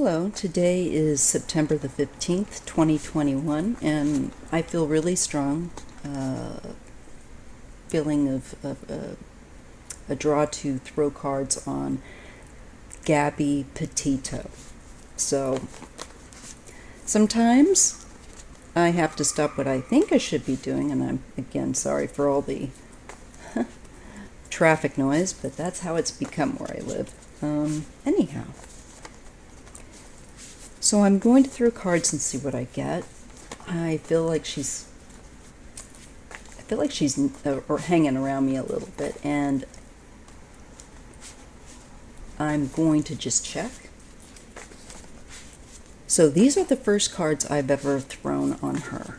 Hello, today is September the 15th, 2021, and I feel really strong, feeling of a draw to throw cards on Gabby Petito. So sometimes I have to stop what I think I should be doing, and I'm, again, sorry for all the traffic noise, but that's how it's become where I live. Anyhow. So I'm going to throw cards and see what I get. I feel like she's or hanging around me a little bit, and I'm going to just check. So these are the first cards I've ever thrown on her.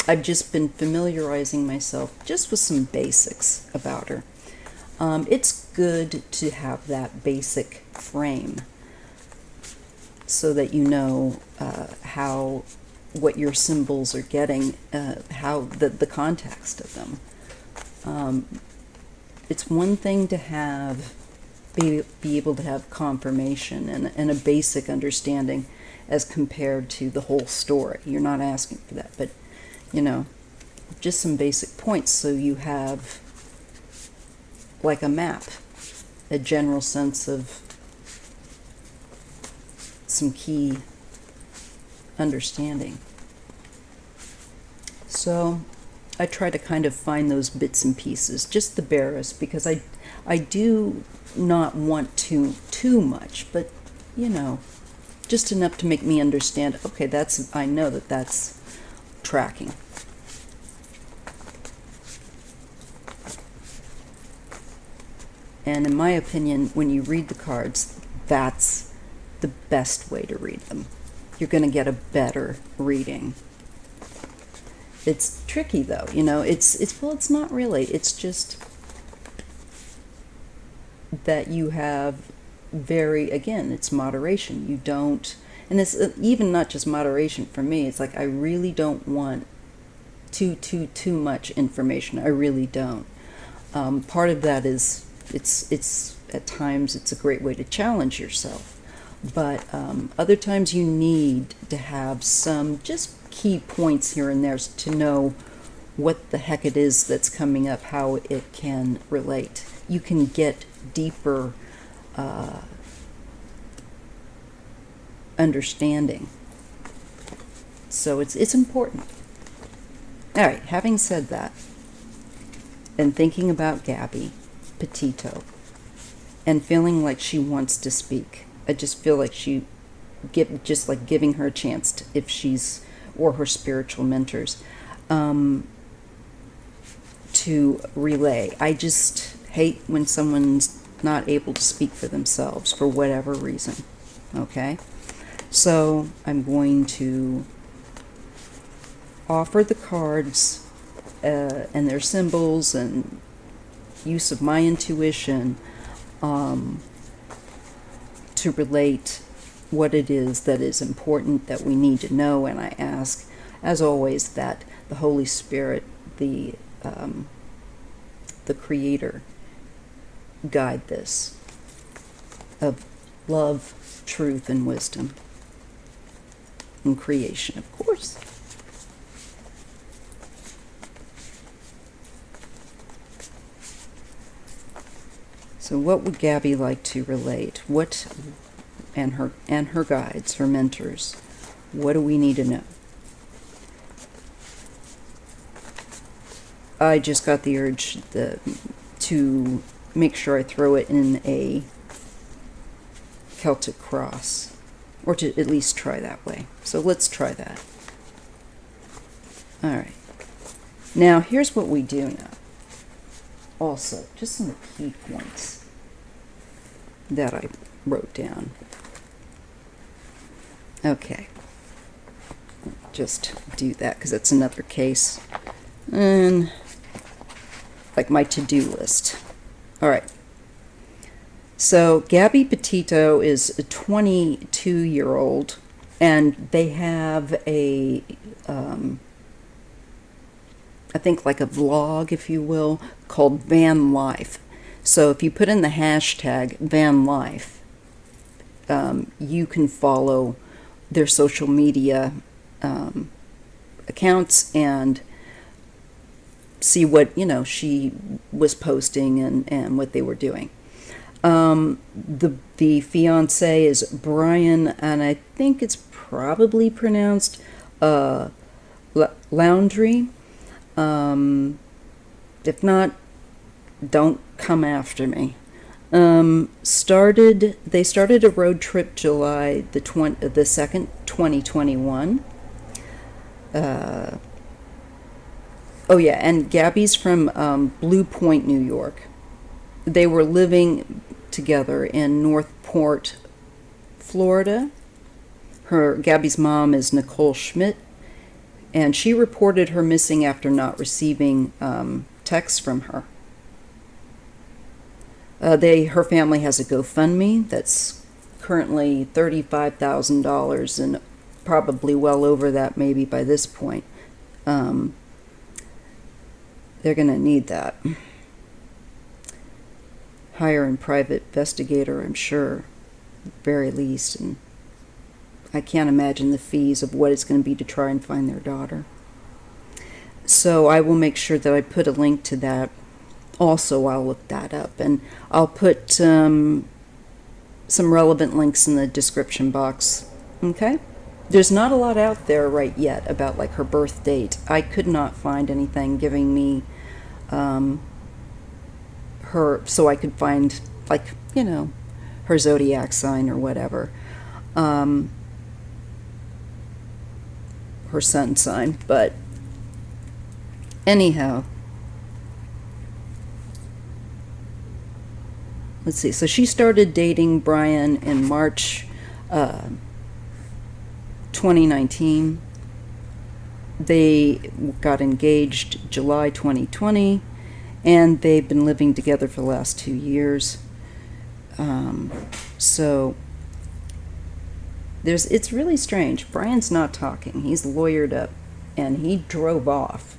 I've just been familiarizing myself just with some basics about her. It's good to have that basic frame so that you know what your symbols are getting, how the context of them. It's one thing to be able to have confirmation and a basic understanding as compared to the whole story. You're not asking for that, but just some basic points so you have like a map, a general sense of some key understanding. So I try to kind of find those bits and pieces, just the barest, because I do not want too much, but just enough to make me understand, okay, I know that's tracking. And in my opinion, when you read the cards, that's the best way to read them. You're going to get a better reading. It's tricky though, it's not really. It's just that you have it's moderation. You don't, and it's even not just moderation for me. It's like I really don't want too much information. I really don't. Part of that is it's at times it's a great way to challenge yourself. But other times you need to have some just key points here and there to know what the heck it is that's coming up, how it can relate. You can get deeper understanding. So it's important. All right, having said that, and thinking about Gabby Petito, and feeling like she wants to speak, I just feel like giving her a chance if she's, or her spiritual mentors, to relay. I just hate when someone's not able to speak for themselves for whatever reason. Okay? So I'm going to offer the cards and their symbols and use of my intuition to relate what it is that is important that we need to know. And I ask, as always, that the Holy Spirit, the Creator, guide this of love, truth, and wisdom, and creation, of course. So what would Gabby like to relate? And her guides, her mentors, what do we need to know? I just got the urge to make sure I throw it in a Celtic cross, or to at least try that way. So let's try that. All right. Now here's what we do now. Also, just some key points that I wrote down. Okay. Just do that because that's another case. And like my to-do list. All right. So Gabby Petito is a 22-year-old, and they have I think like a vlog, if you will, called Van Life. So if you put in the hashtag Van Life, you can follow their social media accounts and see what, she was posting and what they were doing. The fiance is Brian, and I think it's probably pronounced Laundry. If not, don't come after me. They started a road trip July the 2nd, 2021. Oh yeah, and Gabby's from Blue Point, New York. They were living together in Northport, Florida. Gabby's mom is Nicole Schmidt, and she reported her missing after not receiving texts from her. Her family has a GoFundMe that's currently $35,000 and probably well over that maybe by this point. They're going to need that. Hire a private investigator, I'm sure, very least, and I can't imagine the fees of what it's going to be to try and find their daughter. So I will make sure that I put a link to that. Also, I'll look that up, and I'll put some relevant links in the description box. Okay? There's not a lot out there right yet about like her birth date. I could not find anything giving me her, so I could find like, her zodiac sign or whatever. Her sun sign, but anyhow, let's see. So she started dating Brian in March 2019. They got engaged July 2020, and they've been living together for the last 2 years. So it's really strange. Brian's not talking. He's lawyered up, and he drove off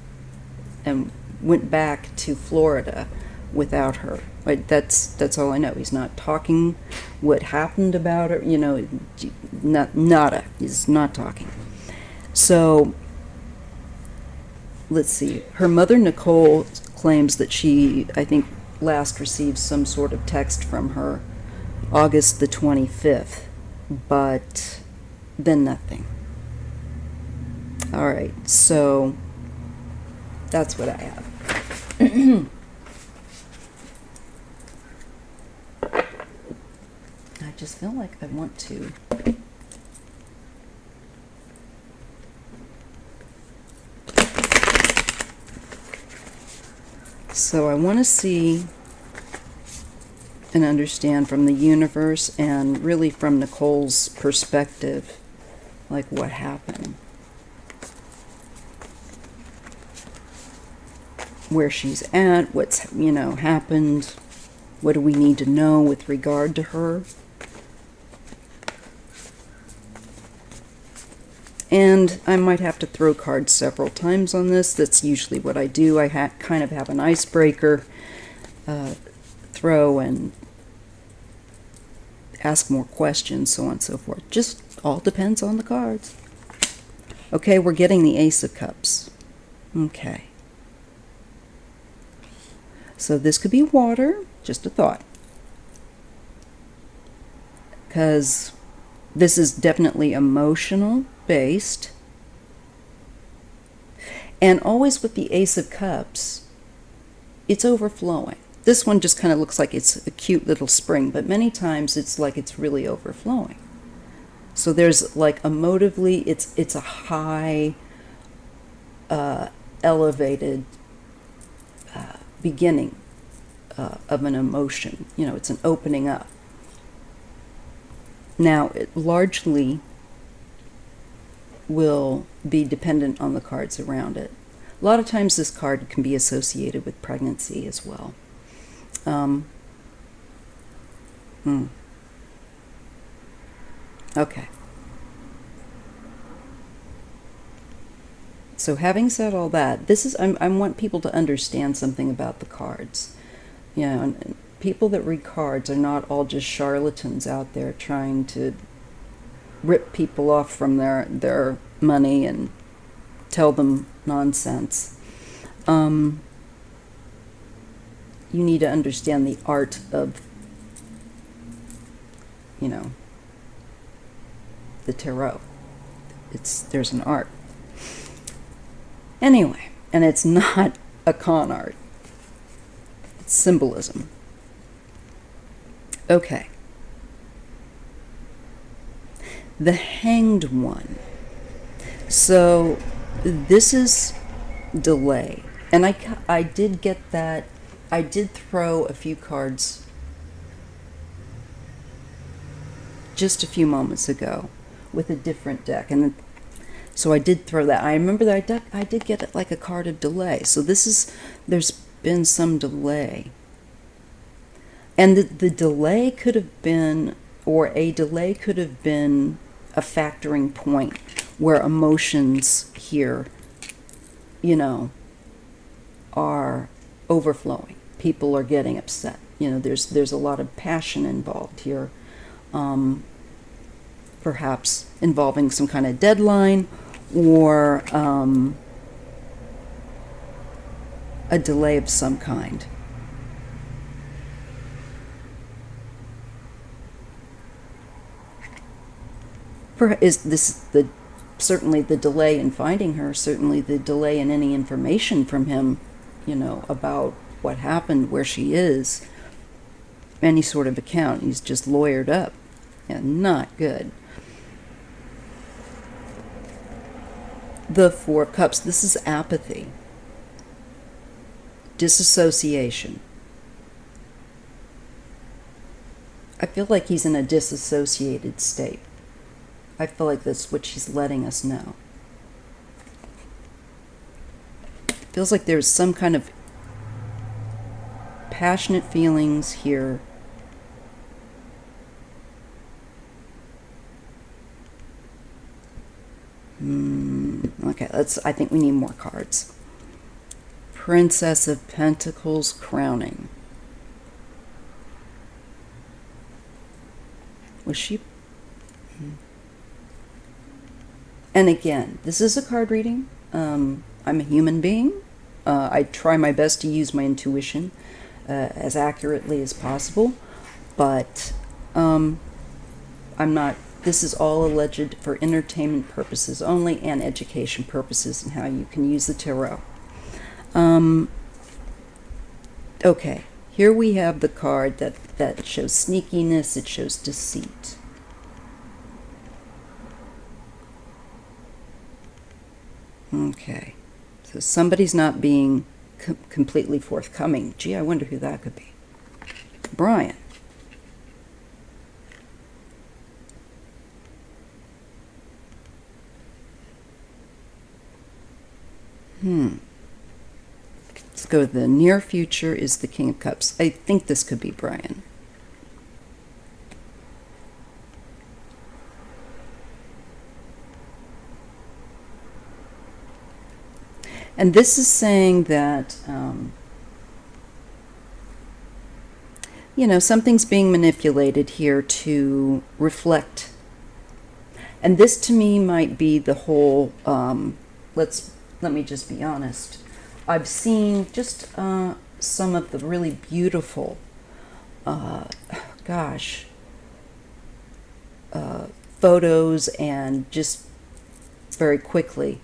and went back to Florida without her. That's all I know. He's not talking what happened about her, nada. He's not talking. So let's see. Her mother, Nicole, claims that she, I think, last received some sort of text from her August the 25th, but then nothing. All right, so that's what I have. I just feel like I want to so I want to see and understand from the universe and really from Nicole's perspective, like what happened, where she's at, what's happened, what do we need to know with regard to her. And I might have to throw cards several times on this. That's usually what I do. I kind of have an icebreaker throw and ask more questions, so on and so forth. Just all depends on the cards. Okay, we're getting the Ace of Cups. Okay. So this could be water, just a thought. Because this is definitely emotional based. And always with the Ace of Cups, it's overflowing. This one just kind of looks like it's a cute little spring, but many times it's like it's really overflowing. So there's like emotively, it's a high, elevated beginning of an emotion. It's an opening up. Now, it largely will be dependent on the cards around it. A lot of times this card can be associated with pregnancy as well. Okay. So having said all that, this is I want people to understand something about the cards. And people that read cards are not all just charlatans out there trying to rip people off from their money and tell them nonsense. You need to understand the art of, the tarot. There's an art. Anyway, and it's not a con art. It's symbolism. Okay. The Hanged One. So this is delay. And I did get that. I did throw a few cards just a few moments ago with a different deck. And so I did throw that. I remember that I did get like a card of delay. So there's been some delay. And the delay could have been, or a delay could have been a factoring point where emotions here, are overflowing. People are getting upset. There's a lot of passion involved here. Perhaps involving some kind of deadline or a delay of some kind. Is this certainly the delay in finding her, certainly the delay in any information from him, about what happened, where she is, any sort of account. He's just lawyered up, and not good. The Four of Cups, this is apathy, disassociation. I feel like he's in a disassociated state. I feel like that's what she's letting us know. Feels like there's some kind of passionate feelings here. Okay, I think we need more cards. Princess of Pentacles crowning. Was she? And again, this is a card reading. I'm a human being. I try my best to use my intuition as accurately as possible, but I'm not. This is all alleged for entertainment purposes only and education purposes and how you can use the tarot. Okay, here we have the card that shows sneakiness, it shows deceit. Okay, so somebody's not being completely forthcoming. Gee, I wonder who that could be. Brian. Let's go. The near future is the King of Cups. I think this could be Brian. And this is saying that, something's being manipulated here to reflect. And this to me might be the whole, let me just be honest. I've seen just some of the really beautiful, photos and just very quickly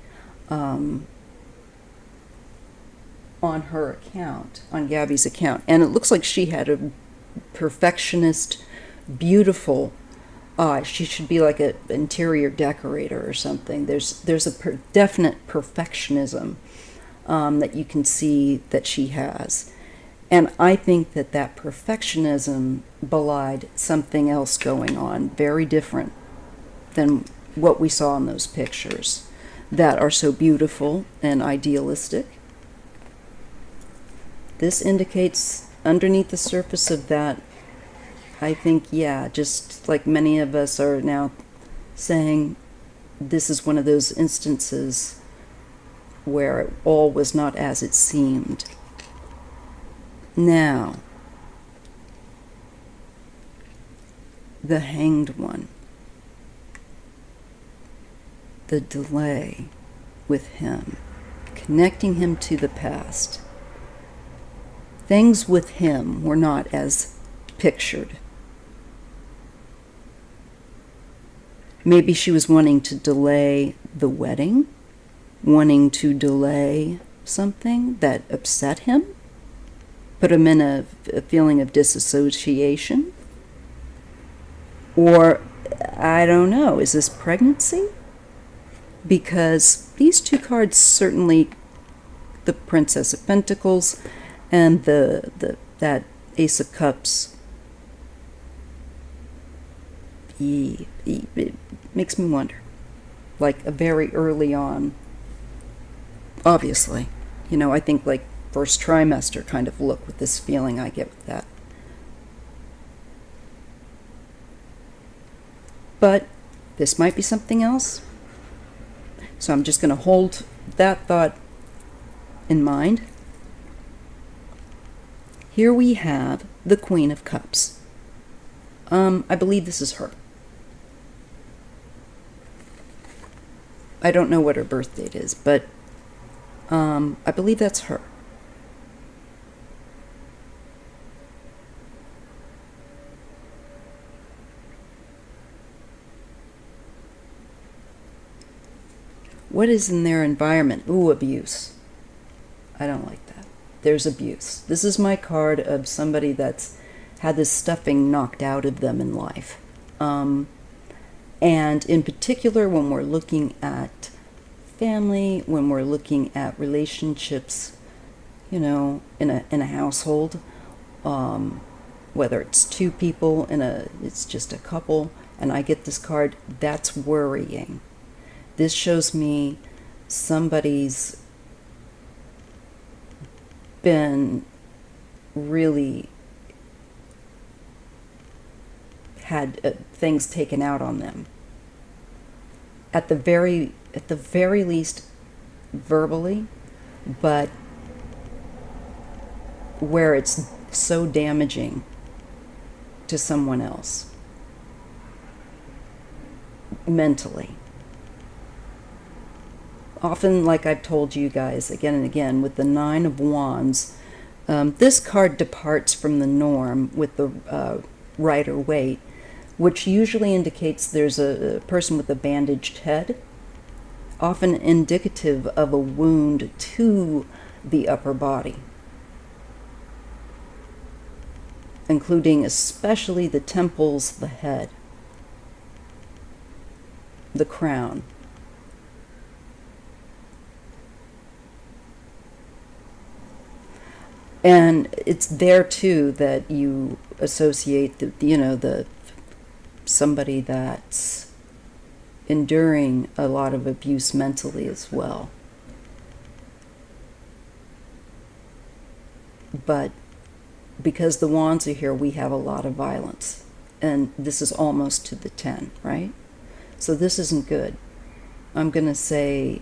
on her account, on Gabby's account. And it looks like she had a perfectionist, beautiful, she should be like an interior decorator or something. There's a definite perfectionism that you can see that she has. And I think that perfectionism belied something else going on, very different than what we saw in those pictures that are so beautiful and idealistic. This indicates underneath the surface of that, I think, just like many of us are now saying, this is one of those instances where all was not as it seemed. Now, the Hanged One. The delay with him, connecting him to the past. Things with him were not as pictured. Maybe she was wanting to delay the wedding, wanting to delay something that upset him, put him in a feeling of disassociation. Or, I don't know, is this pregnancy? Because these two cards, certainly the Princess of Pentacles and that Ace of Cups, it makes me wonder. Like a very early on, obviously, I think like first trimester kind of look with this feeling I get with that. But this might be something else. So I'm just going to hold that thought in mind. Here we have the Queen of Cups. I believe this is her. I don't know what her birth date is, but I believe that's her. What is in their environment? Ooh, abuse. I don't like that. There's abuse. This is my card of somebody that's had this stuffing knocked out of them in life. And in particular, when we're looking at family, when we're looking at relationships, in a household, whether it's two people it's just a couple, and I get this card, that's worrying. This shows me somebody's been really had things taken out on them. At the very least, verbally, but where it's so damaging to someone else mentally. Often, like I've told you guys again and again, with the Nine of Wands, this card departs from the norm with the Rider-Waite, which usually indicates there's a person with a bandaged head, often indicative of a wound to the upper body, including especially the temples, the head, the crown. And it's there too that you associate the somebody that's enduring a lot of abuse mentally as well. But because the wands are here, we have a lot of violence, and this is almost to the 10, right? So this isn't good. I'm going to say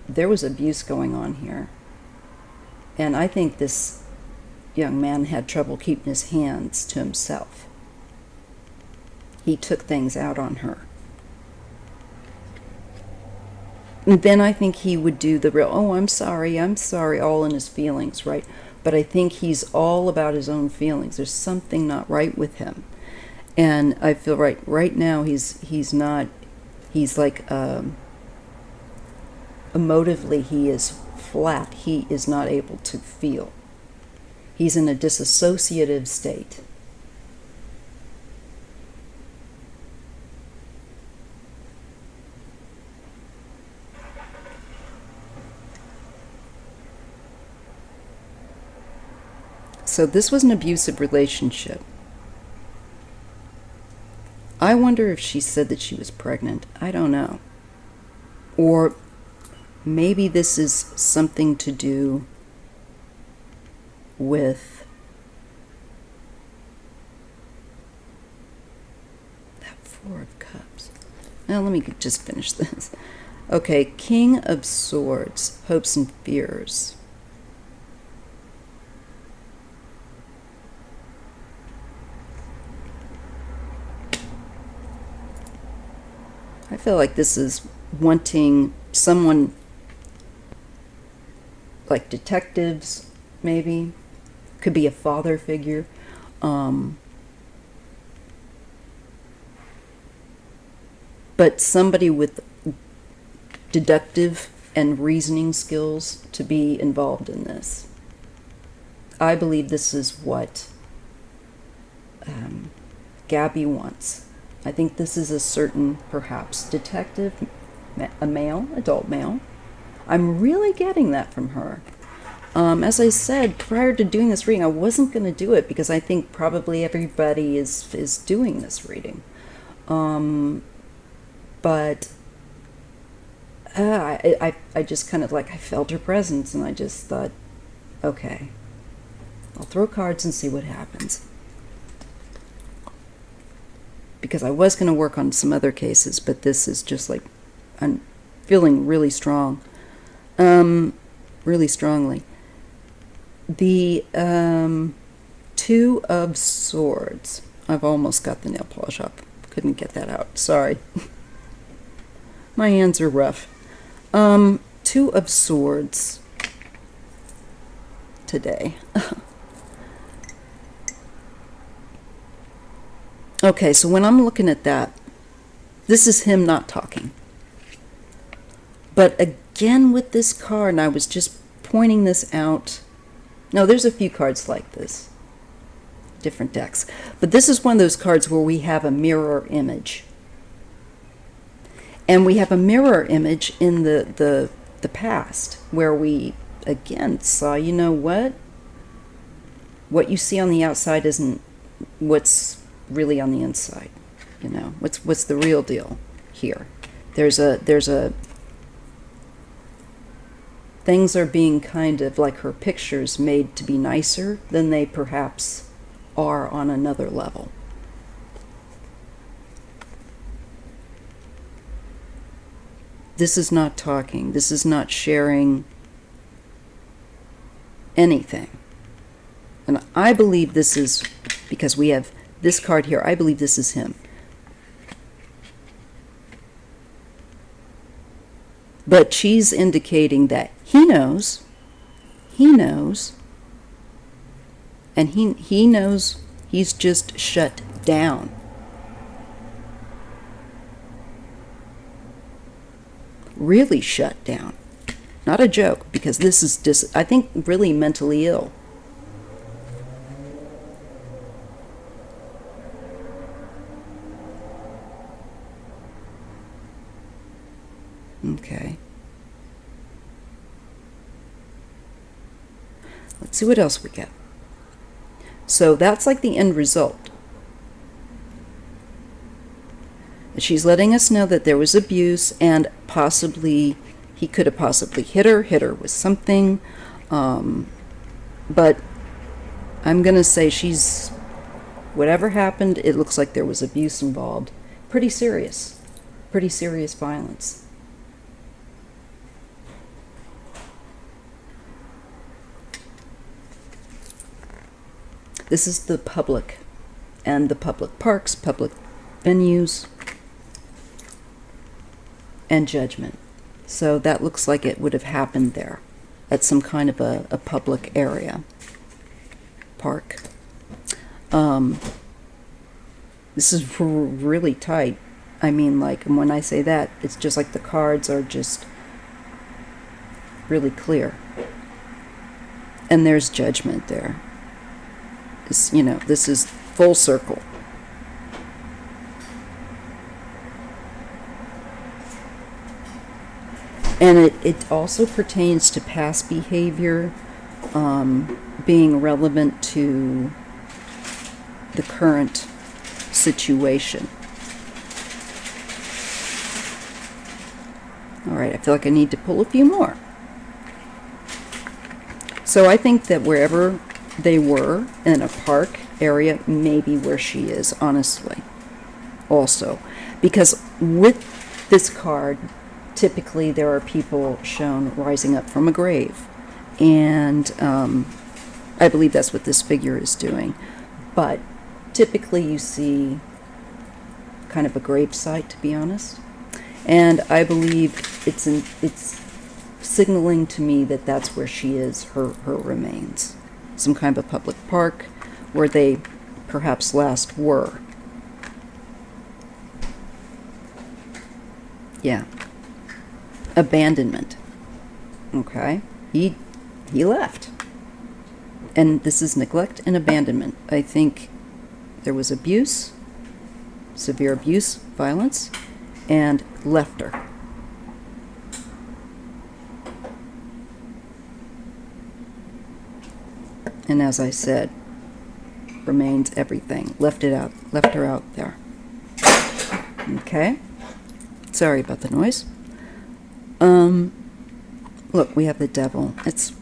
there was abuse going on here. And I think this young man had trouble keeping his hands to himself. He took things out on her. And then I think he would do the real, oh, I'm sorry, all in his feelings, right? But I think he's all about his own feelings. There's something not right with him. And I feel right now he's not, he's like, emotively he is flat. He is not able to feel. He's in a dissociative state. So this was an abusive relationship. I wonder if she said that she was pregnant. I don't know. Or maybe this is something to do with that Four of Cups. Now let me just finish this. Okay, King of Swords, hopes and fears. feel like this is wanting someone like detectives, maybe. Could be a father figure. But somebody with deductive and reasoning skills to be involved in this. I believe this is what Gabby wants. I think this is a certain, perhaps, detective, a male, adult male. I'm really getting that from her. As I said, prior to doing this reading, I wasn't going to do it because I think probably everybody is doing this reading. But I just kind of like, I felt her presence, and I just thought, okay, I'll throw cards and see what happens. Because I was going to work on some other cases, but this is just like, I'm feeling really strong. Really strongly. The Two of Swords. I've almost got the nail polish up. Couldn't get that out. Sorry. My hands are rough. Two of Swords today. Okay, so when I'm looking at that, this is him not talking. But again with this card, and I was just pointing this out. No, there's a few cards like this. Different decks. But this is one of those cards where we have a mirror image. And we have a mirror image in the past, where we, again, saw, you know what you see on the outside isn't what's really on the inside. You know, what's the real deal here? There's a things are being kind of like her pictures made to be nicer than they perhaps are on another level. This is not talking. This is not sharing anything. And I believe this is, because we have this card here, I believe this is him. But she's indicating that he knows, and he knows he's just shut down. Really shut down. Not a joke, because this is just, I think, really mentally ill. Okay. Let's see what else we get. So that's like the end result. She's letting us know that there was abuse, and possibly he could have possibly hit her with something. But I'm going to say she's, whatever happened, it looks like there was abuse involved. Pretty serious violence. This is the public, and the public parks, public venues, and judgment. So that looks like it would have happened there at some kind of a public area, park. This is really tight. I mean, like, when I say that, it's just like the cards are just really clear. And there's judgment there. This, you know, this is full circle. And it also pertains to past behavior being relevant to the current situation. All right, I feel like I need to pull a few more. So I think that wherever they were, in a park area, maybe where she is, honestly, also. Because with this card, typically there are people shown rising up from a grave. And I believe that's what this figure is doing. But typically you see kind of a gravesite, to be honest. And I believe it's signaling to me that that's where she is, her remains. Some kind of a public park where they perhaps last were. Yeah. Abandonment. Okay. He left. And this is neglect and abandonment. I think there was abuse, severe abuse, violence, and left her. And as I said, remains everything. Left her out there. Okay? Sorry about the noise. Look, we have the devil. It's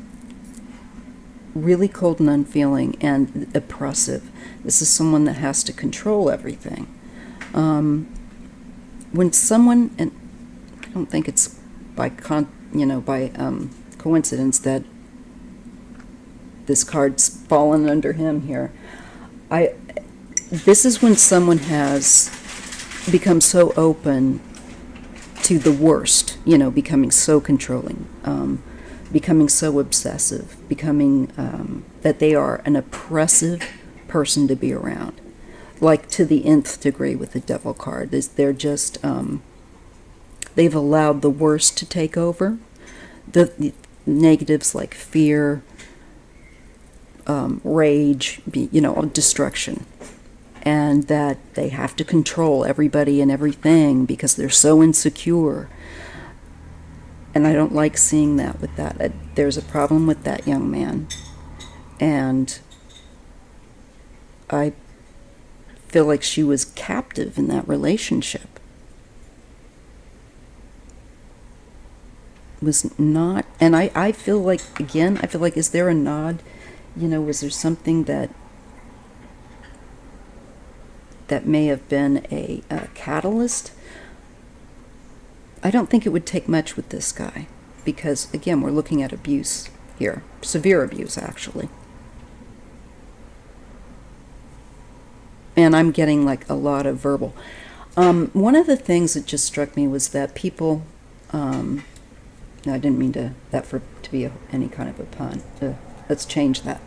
really cold and unfeeling and oppressive. This is someone that has to control everything. When someone, and I don't think it's by coincidence that this card's fallen under him here. This is when someone has become so open to the worst, becoming so controlling, becoming so obsessive, becoming that they are an oppressive person to be around, like to the nth degree with the devil card. They're just, they've allowed the worst to take over, the negatives like fear, rage, destruction. And that they have to control everybody and everything because they're so insecure. And I don't like seeing that with that. There's a problem with that young man. And I feel like she was captive in that relationship. Was not, and I feel like, again, is there a nod? Was there something that may have been a catalyst? I don't think it would take much with this guy because, again, we're looking at abuse here. Severe abuse, actually. And I'm getting like a lot of verbal. One of the things that just struck me was that people, no, I didn't mean to be any kind of a pun. Let's change that.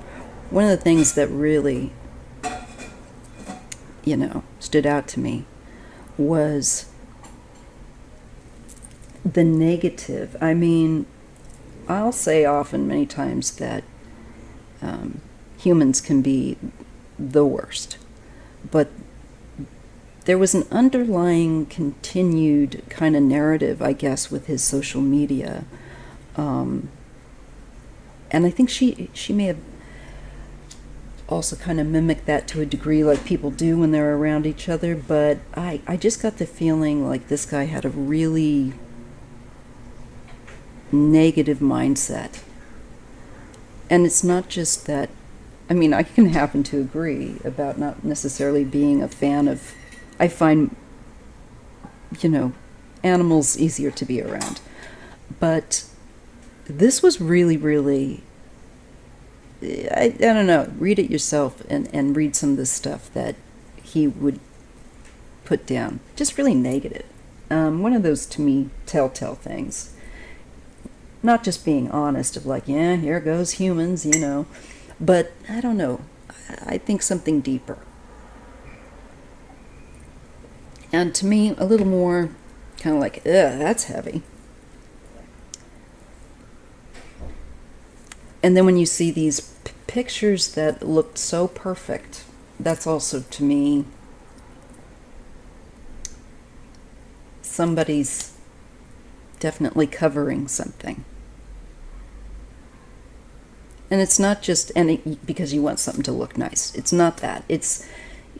One of the things that really stood out to me was the negative. I mean, I'll say often, many times, that humans can be the worst. But there was an underlying, continued kind of narrative, I guess, with his social media. And I think she may have also kind of mimic that to a degree, like people do when they're around each other, but I just got the feeling like this guy had a really negative mindset. And it's not just that, I can happen to agree about not necessarily being a fan of, I find, animals easier to be around. But this was really, really, I don't know, read it yourself and read some of the stuff that he would put down. Just really negative. One of those, to me, telltale things. Not just being honest of like, yeah, here goes humans, But, I don't know, I think something deeper. And to me, a little more kind of like, ugh, that's heavy. And then when you see these pictures that looked so perfect, that's also, to me, somebody's definitely covering something. And it's not just because you want something to look nice. It's not that. It's,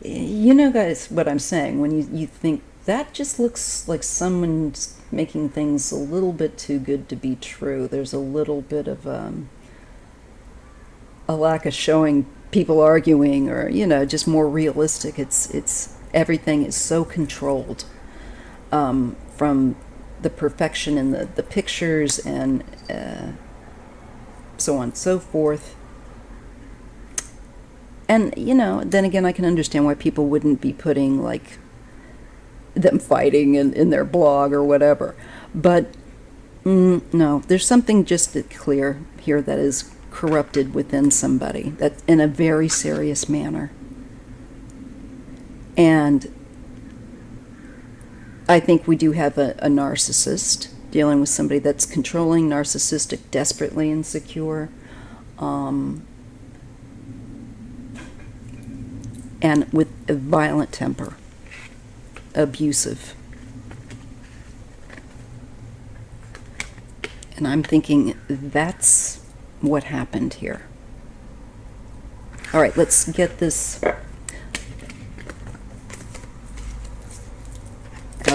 guys, what I'm saying, when you think that just looks like someone's making things a little bit too good to be true. There's a little bit of a lack of showing people arguing, or just more realistic. It's everything is so controlled, from the perfection in the pictures and so on and so forth. And then again, I can understand why people wouldn't be putting like them fighting in their blog or whatever. But no, there's something just clear here that is corrupted within somebody, that in a very serious manner. And I think we do have a narcissist dealing with somebody that's controlling, narcissistic, desperately insecure, and with a violent temper, abusive. And I'm thinking that's what happened here. All right, let's get this out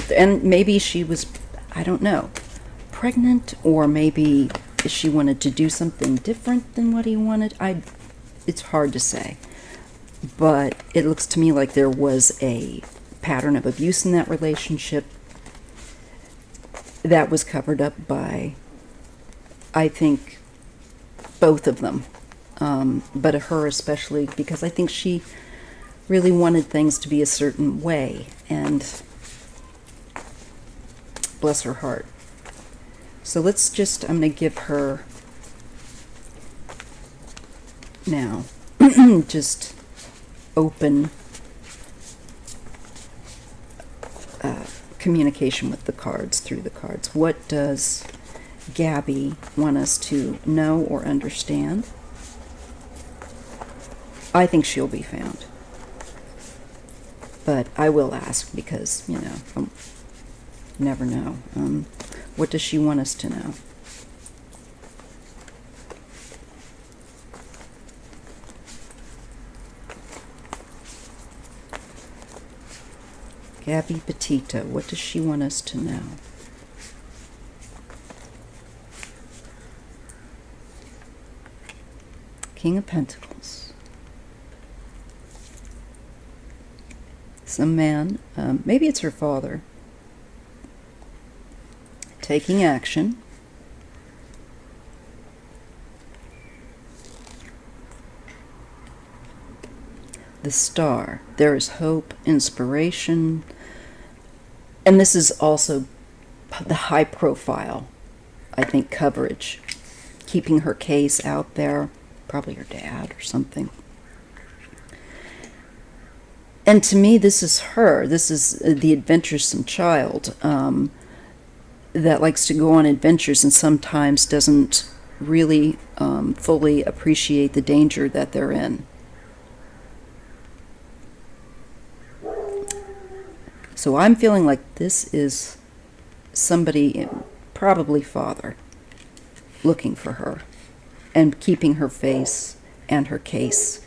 there. And maybe she was, I don't know, pregnant, or maybe she wanted to do something different than what he wanted. It's hard to say. But it looks to me like there was a pattern of abuse in that relationship that was covered up by, I think, both of them. But her especially, because I think she really wanted things to be a certain way. And bless her heart. So let's just, I'm going to give her now just open communication with the cards, through the cards. What does Gabby want us to know or understand? I think she'll be found. But I will ask because, you know, never know. What does she want us to know? Gabby Petito, what does she want us to know? King of Pentacles. Some man, maybe it's her father, taking action. The Star. There is hope, inspiration, and this is also the high profile, I think, coverage. Keeping her case out there, probably her dad or something. And to me, this is her. This is the adventuresome child that likes to go on adventures and sometimes doesn't really fully appreciate the danger that they're in. So I'm feeling like this is somebody, probably father, looking for her and keeping her face and her case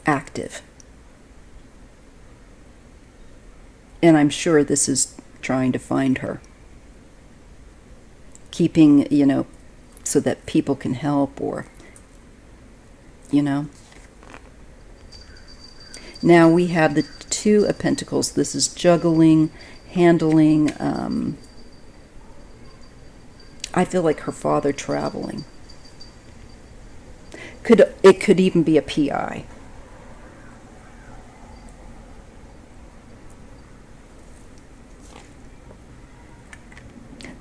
active. And I'm sure this is trying to find her. Keeping, you know, so that people can help, or, you know. Now we have the Two of Pentacles. This is juggling, handling. I feel like her father traveling. It could even be a PI.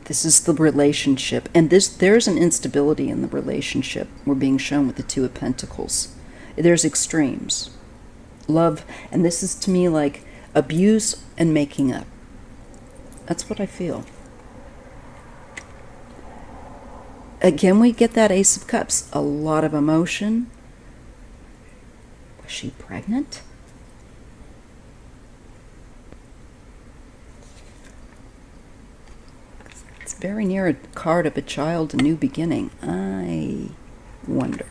This is the relationship, and there's an instability in the relationship we're being shown with the Two of Pentacles. There's extremes. Love, and this is to me like abuse and making up. That's what I feel. Again, we get that Ace of Cups. A lot of emotion. Was she pregnant? It's very near a card of a child, a new beginning. I wonder.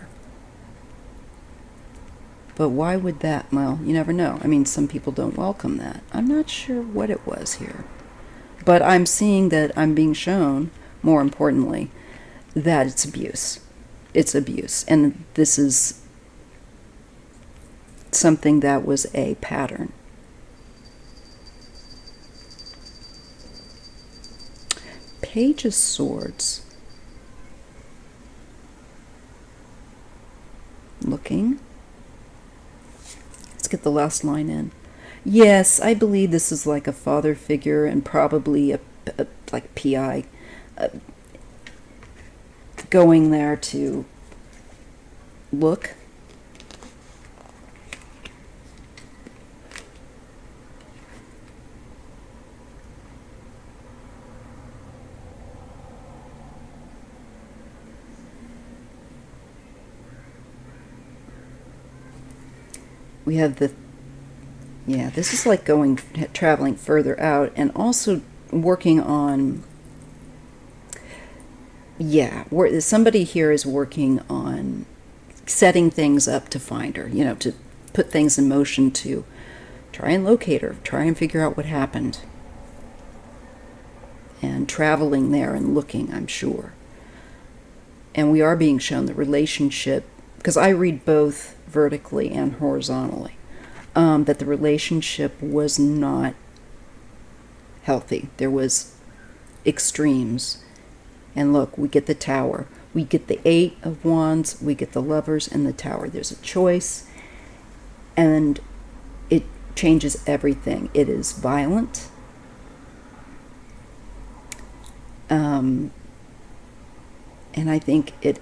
But why would that? Well, you never know. I mean, some people don't welcome that. I'm not sure what it was here. But I'm seeing that I'm being shown, more importantly, that it's abuse. It's abuse. And this is something that was a pattern. Page of Swords. Looking. It's get the last line in. Yes, I believe this is like a father figure and probably a like PI going there to look. We have the, yeah, this is like traveling further out and also working on, yeah, somebody here is working on setting things up to find her, to put things in motion to try and locate her, try and figure out what happened. And traveling there and looking, I'm sure. And we are being shown the relationship, because I read both vertically and horizontally, that the relationship was not healthy. There was extremes. And look, we get the Tower. We get the Eight of Wands. We get the Lovers and the Tower. There's a choice. And it changes everything. It is violent. And I think it's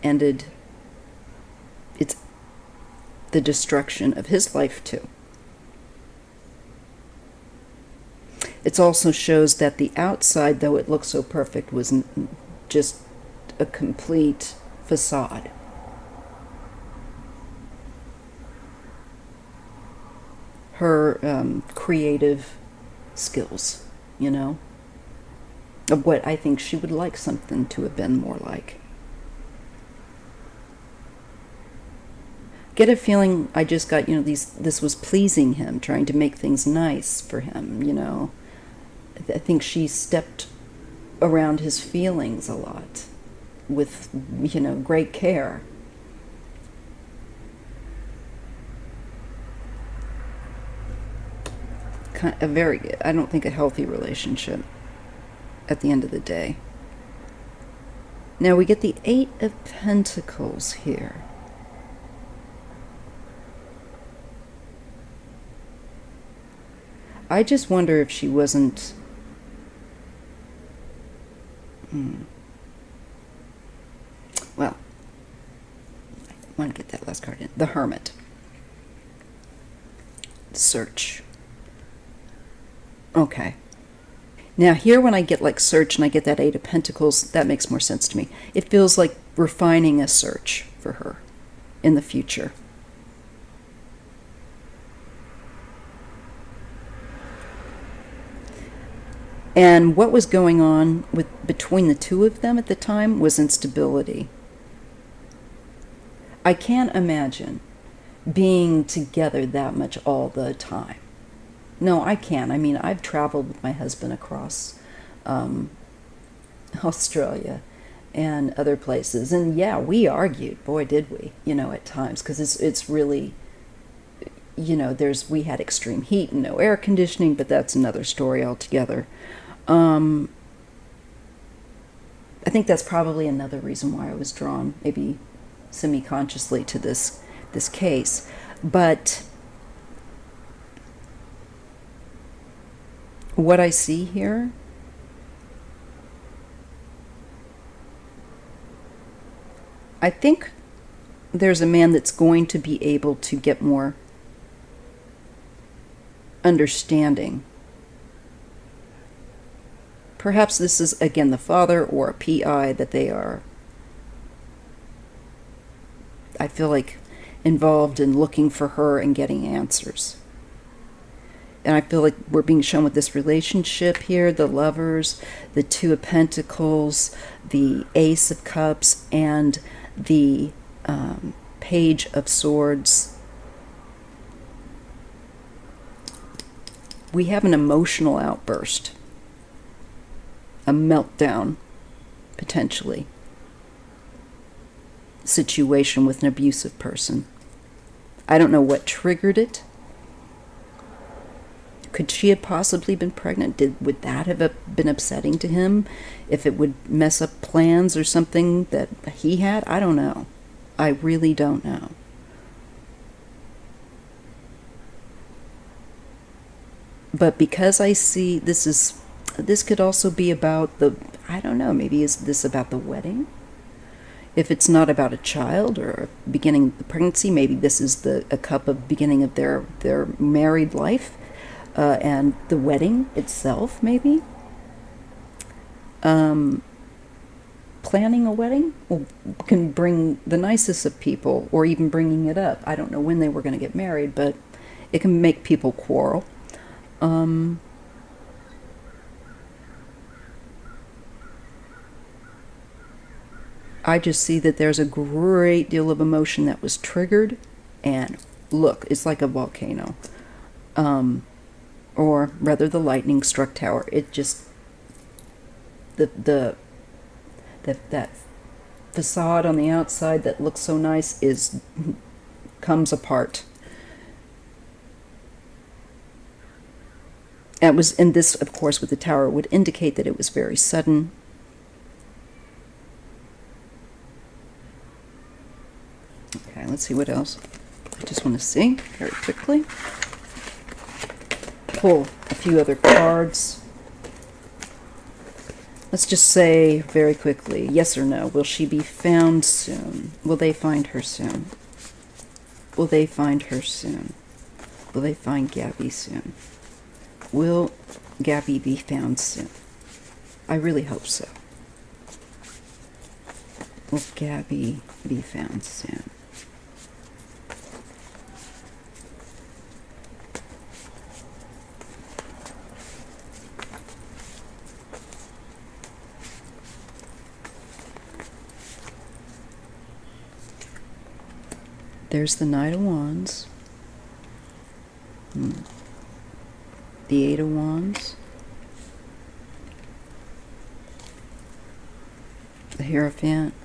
the destruction of his life too. It also shows that the outside, though it looks so perfect, was just a complete facade. Her creative skills, of what I think she would like something to have been more like. Get a feeling I just got, this was pleasing him, trying to make things nice for him, I think she stepped around his feelings a lot with, great care. I don't think a healthy relationship at the end of the day. Now we get the Eight of Pentacles here. I just wonder if she wasn't... Well, I want to get that last card in. The Hermit. Search. Okay. Now here when I get like search and I get that Eight of Pentacles, that makes more sense to me. It feels like refining a search for her in the future. And what was going on between the two of them at the time was instability. I can't imagine being together that much all the time. No, I can't. I mean, I've traveled with my husband across Australia and other places. And yeah, we argued. Boy, did we, at times. Because it's really, we had extreme heat and no air conditioning, but that's another story altogether. I think that's probably another reason why I was drawn, maybe semi-consciously, to this case. But what I see here, I think there's a man that's going to be able to get more understanding. Perhaps this is, again, the father or a PI that they are, I feel like, involved in looking for her and getting answers. And I feel like we're being shown with this relationship here, the Lovers, the Two of Pentacles, the Ace of Cups, and the Page of Swords. We have an emotional outburst. A meltdown, potentially. Situation with an abusive person. I don't know what triggered it. Could she have possibly been pregnant? Would that have been upsetting to him? If it would mess up plans or something that he had? I don't know. I really don't know. But because I see this could also be about I don't know, maybe is this about the wedding? If it's not about a child or beginning the pregnancy, maybe this is a cup of beginning of their married life, and the wedding itself, maybe. Planning a wedding can bring the nicest of people, or even bringing it up. I don't know when they were going to get married, but it can make people quarrel. I just see that there's a great deal of emotion that was triggered, and look, it's like a volcano. Or rather, the lightning struck tower. It just, that facade on the outside that looks so nice comes apart. And this, of course, with the tower would indicate that it was very sudden. Okay, let's see what else. I just want to see very quickly. Pull a few other cards. Let's just say very quickly, yes or no. Will she be found soon? Will they find her soon? Will they find her soon? Will they find Gabby soon? Will Gabby be found soon? I really hope so. Will Gabby be found soon? There's the Knight of Wands. The Eight of Wands. The Hierophant.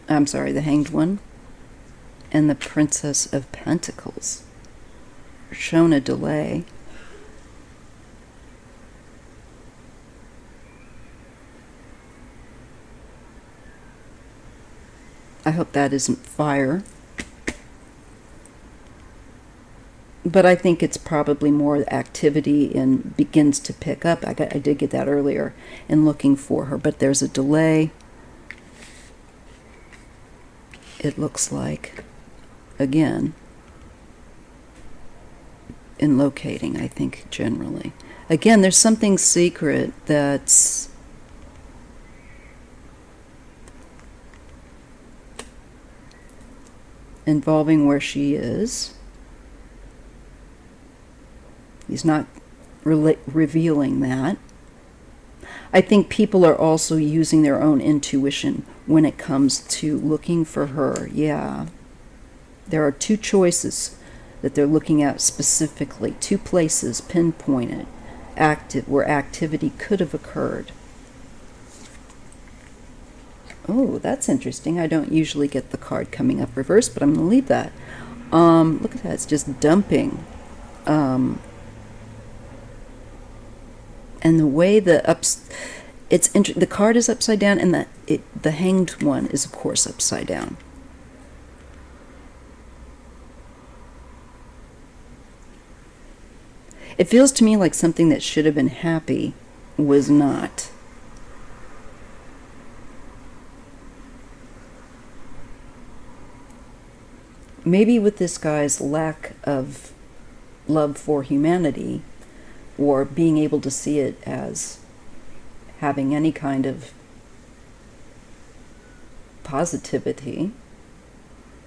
I'm sorry, the Hanged One. And the Princess of Pentacles. Shown a delay. I hope that isn't fire. But I think it's probably more activity and begins to pick up. I did get that earlier in looking for her, but there's a delay. It looks like, again, in locating, I think, generally. Again, there's something secret that's involving where she is. He's not revealing that. I think people are also using their own intuition when it comes to looking for her. Yeah. There are two choices that they're looking at specifically, two places pinpointed, where activity could have occurred. Oh, that's interesting. I don't usually get the card coming up reversed, but I'm going to leave that. Look at that. It's just dumping. And the way the card is upside down, and the Hanged One is, of course, upside down. It feels to me like something that should have been happy was not. Maybe with this guy's lack of love for humanity, or being able to see it as having any kind of positivity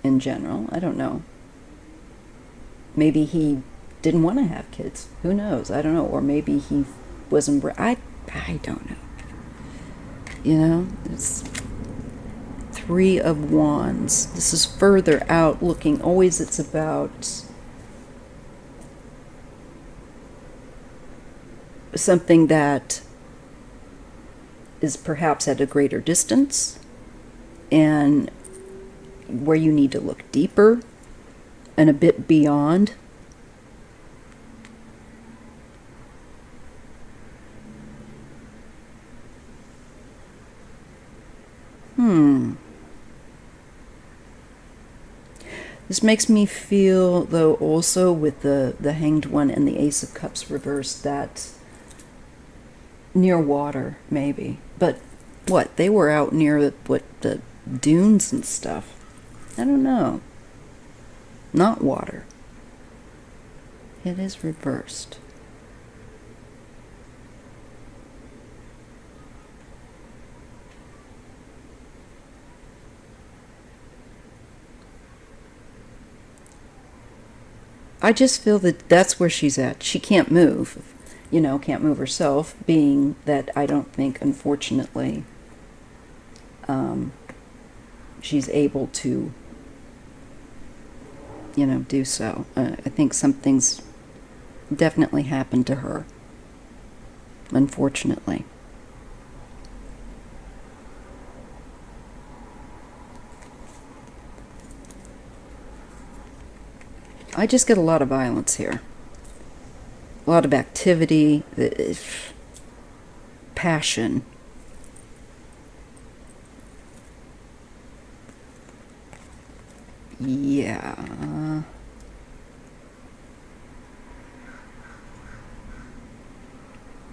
in general. I don't know. Maybe he didn't want to have kids. Who knows? I don't know. Or maybe he wasn't... I don't know. You know? It's Three of Wands. This is further out looking. Always it's about something that is perhaps at a greater distance, and where you need to look deeper and a bit beyond. This makes me feel, though, also with the Hanged One and the Ace of Cups reversed, that near water, maybe. But what? They were out near the dunes and stuff. I don't know. Not water. It is reversed. I just feel that that's where she's at. She can't move, can't move herself, being that I don't think, unfortunately, she's able to, do so. I think something's definitely happened to her, unfortunately. I just get a lot of violence here. A lot of activity, passion. Yeah.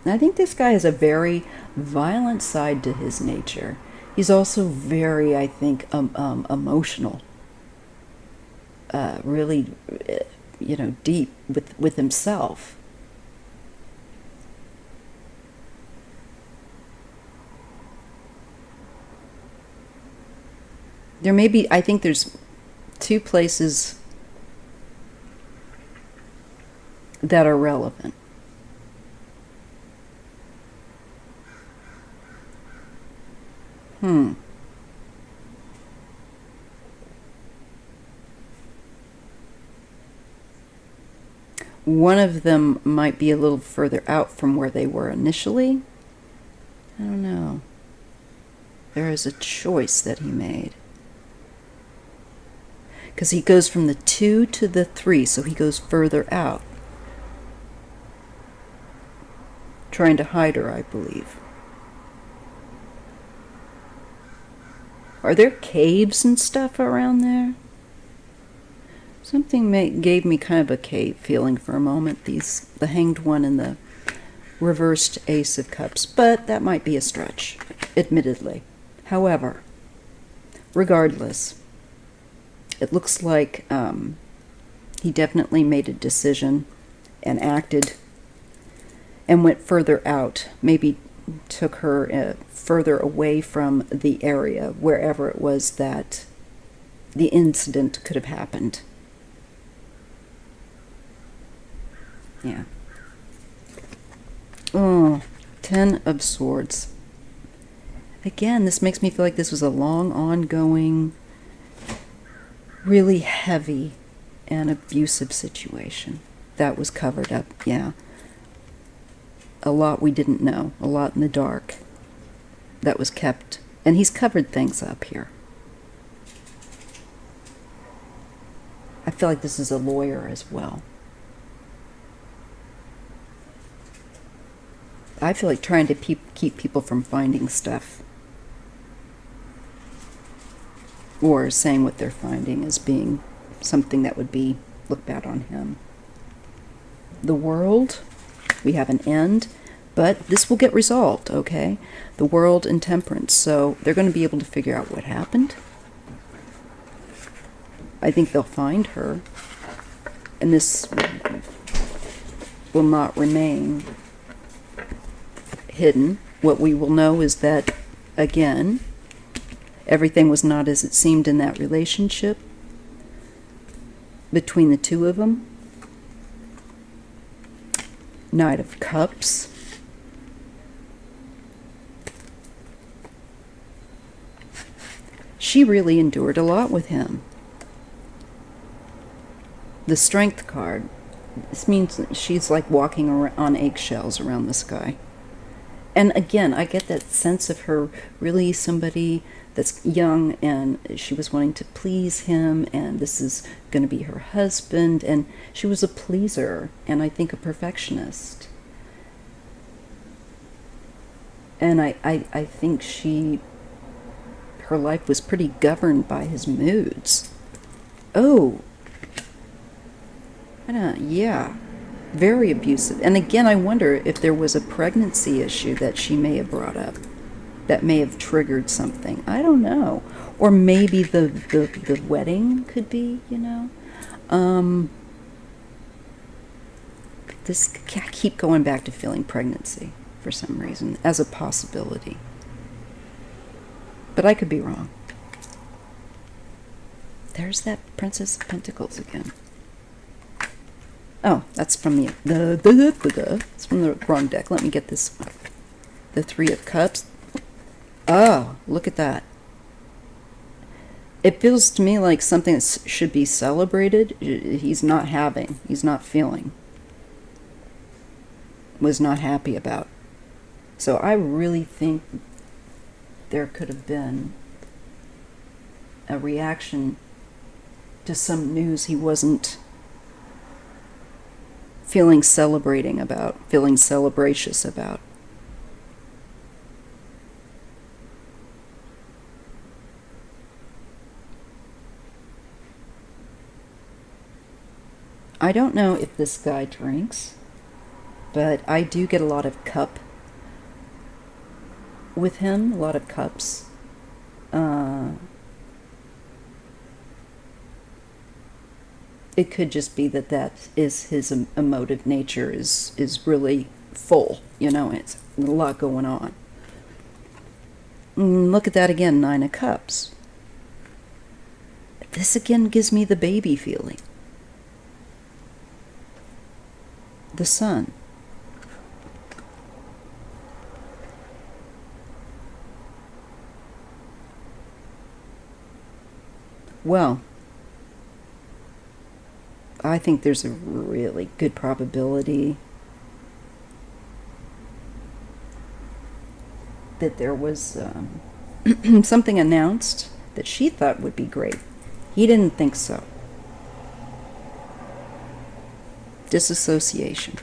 I think this guy has a very violent side to his nature. He's also very, I think, emotional. Really, deep with himself. There may be, I think there's two places that are relevant. One of them might be a little further out from where they were initially. I don't know. There is a choice that he made. Because he goes from the 2 to the 3, so he goes further out. Trying to hide her, I believe. Are there caves and stuff around there? Something gave me kind of a cave feeling for a moment, the Hanged One and the reversed Ace of Cups, but that might be a stretch, admittedly. However, regardless, it looks like he definitely made a decision and acted and went further out, maybe took her further away from the area, wherever it was that the incident could have happened. Yeah. Oh, 10 of Swords. Again, this makes me feel like this was a long, ongoing, really heavy and abusive situation that was covered up. Yeah. A lot we didn't know, a lot in the dark that was kept. And he's covered things up here. I feel like this is a lawyer as well. I feel like trying to keep people from finding stuff. Or saying what they're finding as being something that would be looked bad on him. The World, we have an end, but this will get resolved, okay? The World and Temperance, so they're going to be able to figure out what happened. I think they'll find her, and this will not remain hidden. What we will know is that, again, everything was not as it seemed in that relationship between the two of them. Knight of Cups. She really endured a lot with him. The Strength card. This means she's like walking on eggshells around this guy. And again, I get that sense of her really somebody that's young, and she was wanting to please him, and this is going to be her husband, and she was a pleaser, and I think a perfectionist. And I think her life was pretty governed by his moods. Oh, Yeah, very abusive. And again, I wonder if there was a pregnancy issue that she may have brought up that may have triggered something. I don't know. Or maybe the wedding could be, I keep going back to feeling pregnancy for some reason as a possibility. But I could be wrong. There's that Princess of Pentacles again. Oh, that's from it's from the wrong deck. Let me get this one. The Three of Cups. Oh, look at that. It feels to me like something that should be celebrated. He's not feeling, was not happy about. So I really think there could have been a reaction to some news he wasn't feeling celebratious about. I don't know if this guy drinks, but I do get a lot of cup with him, a lot of cups. It could just be that is his emotive nature is really full, it's a lot going on. Look at that again, Nine of Cups. This again gives me the baby feeling. The Sun. Well, I think there's a really good probability that there was something announced that she thought would be great. He didn't think so. Disassociation.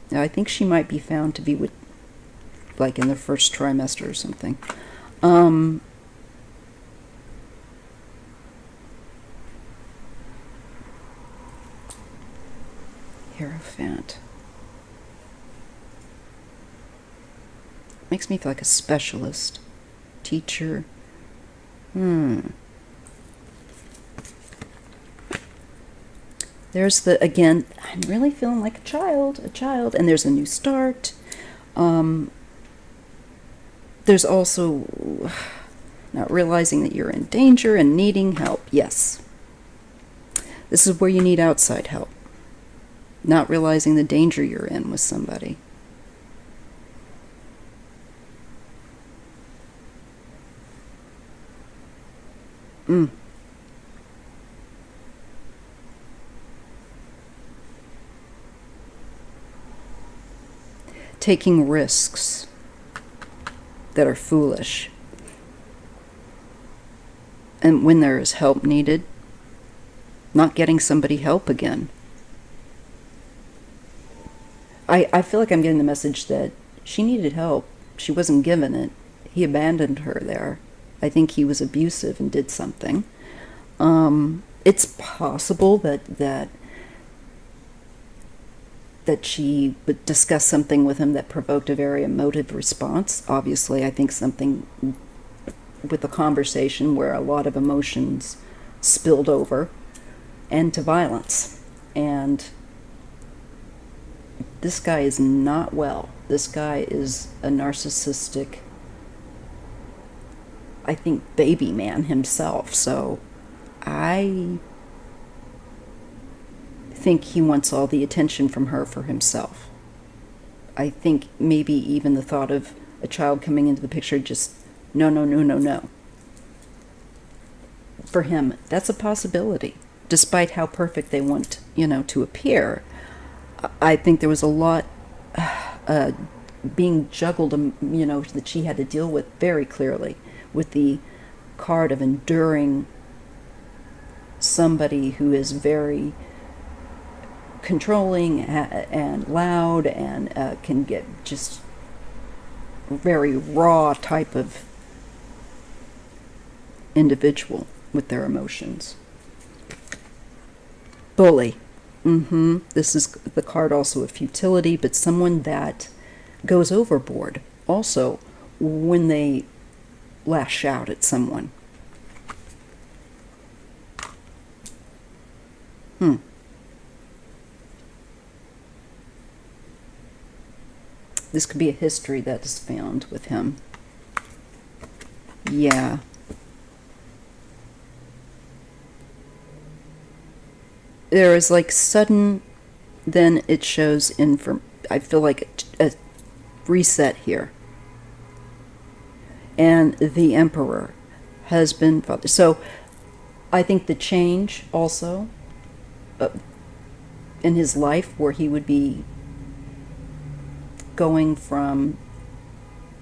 Now, I think she might be found to be with, like, in the first trimester or something. Hierophant. Makes me feel like a specialist. Teacher. There's again, I'm really feeling like a child, and there's a new start. There's also not realizing that you're in danger and needing help. Yes. This is where you need outside help. Not realizing the danger you're in with somebody. Taking risks that are foolish. And when there is help needed, not getting somebody help again. I feel like I'm getting the message that she needed help. She wasn't given it. He abandoned her there. I think he was abusive and did something. It's possible that she would discuss something with him that provoked a very emotive response. Obviously, I think something with the conversation where a lot of emotions spilled over and to violence. And this guy is not well. This guy is a narcissistic, I think, baby man himself. So I think he wants all the attention from her for himself. I think maybe even the thought of a child coming into the picture, just no. For him, that's a possibility. Despite how perfect they want, to appear, I think there was a lot being juggled, that she had to deal with very clearly, with the card of enduring somebody who is very controlling and loud and can get just very raw type of individual with their emotions. Bully. This is the card also of futility, but someone that goes overboard also when they lash out at someone. This could be a history that is found with him. Yeah. There is like sudden, then it shows I feel like a reset here. And the Emperor, husband, father. So I think the change also in his life, where he would be going from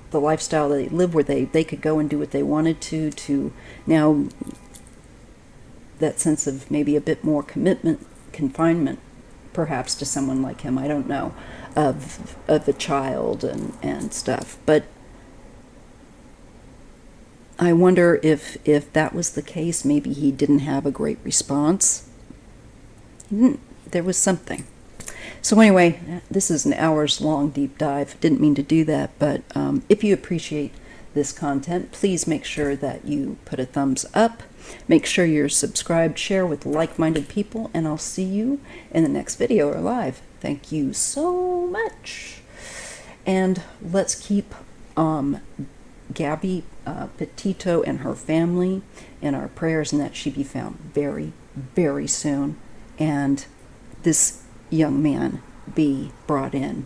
the lifestyle that they lived, where they could go and do what they wanted to now that sense of maybe a bit more commitment, confinement, perhaps, to someone like him, I don't know, of a child and stuff. But I wonder if that was the case, maybe he didn't have a great response. There was something. So anyway, this is an hours-long deep dive. Didn't mean to do that, but if you appreciate this content, please make sure that you put a thumbs up. Make sure you're subscribed, share with like-minded people, and I'll see you in the next video or live. Thank you so much. And let's keep Gabby Petito and her family in our prayers, and that she be found very, very soon. And this young man be brought in